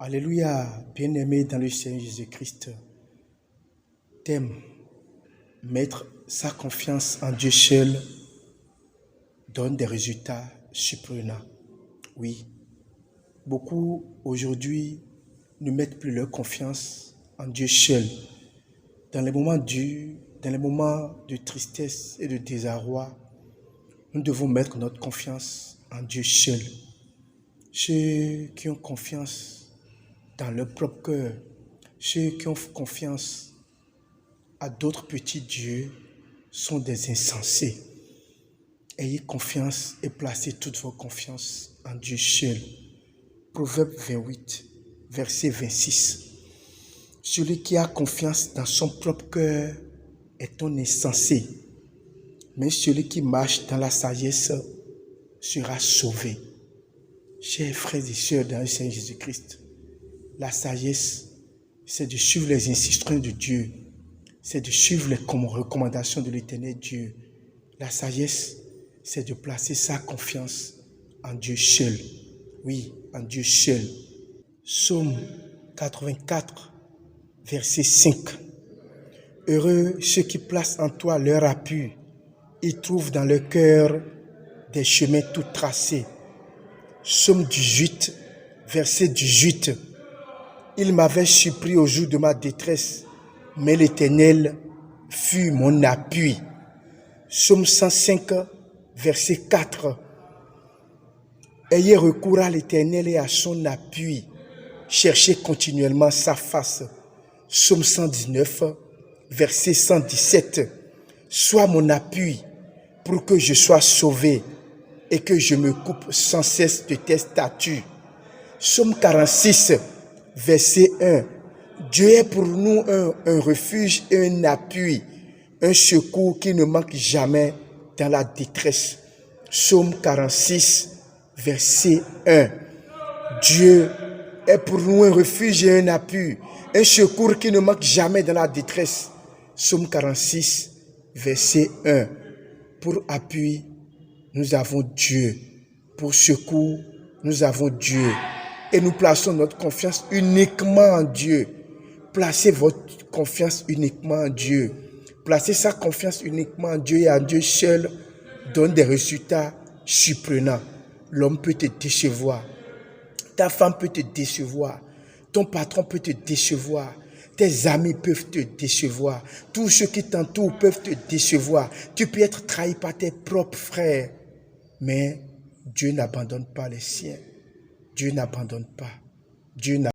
Alléluia, bien-aimé dans le Seigneur Jésus-Christ. T'aimes mettre sa confiance en Dieu seul donne des résultats surprenants. Oui, beaucoup aujourd'hui ne mettent plus leur confiance en Dieu seul. Dans les moments durs, dans les moments de tristesse et de désarroi, nous devons mettre notre confiance en Dieu seul. Ceux qui ont confiance dans leur propre cœur, ceux qui ont confiance à d'autres petits dieux sont des insensés. Ayez confiance et placez toute votre confiance en Dieu seul. Proverbe 28, verset 26. Celui qui a confiance dans son propre cœur est un insensé, mais celui qui marche dans la sagesse sera sauvé. Chers frères et sœurs dans le Seigneur Jésus-Christ, la sagesse, c'est de suivre les instructions de Dieu, c'est de suivre les recommandations de l'Éternel Dieu. La sagesse, c'est de placer sa confiance en Dieu seul. Oui, en Dieu seul. Psaume 84, verset 5. Heureux ceux qui placent en toi leur appui. Ils trouvent dans leur cœur des chemins tout tracés. Psaume 18, verset 18. Il m'avait surpris au jour de ma détresse, mais l'Éternel fut mon appui. Psaume 105, verset 4. Ayez recours à l'Éternel et à son appui. Cherchez continuellement sa face. Psaume 119, verset 117. Sois mon appui pour que je sois sauvé et que je me coupe sans cesse de tes statuts. Psaume 46, verset 1. Dieu est pour nous un refuge et un appui, un secours qui ne manque jamais dans la détresse. Psaume 46, verset 1. Dieu est pour nous un refuge et un appui, un secours qui ne manque jamais dans la détresse. Psaume 46, verset 1. Pour appui, nous avons Dieu. Pour secours, nous avons Dieu. Et nous plaçons notre confiance uniquement en Dieu. Placez votre confiance uniquement en Dieu. Placez sa confiance uniquement en Dieu et en Dieu seul donne des résultats surprenants. L'homme peut te décevoir. Ta femme peut te décevoir. Ton patron peut te décevoir. Tes amis peuvent te décevoir. Tous ceux qui t'entourent peuvent te décevoir. Tu peux être trahi par tes propres frères. Mais Dieu n'abandonne pas les siens. Dieu n'abandonne pas. Dieu n'abandonne pas.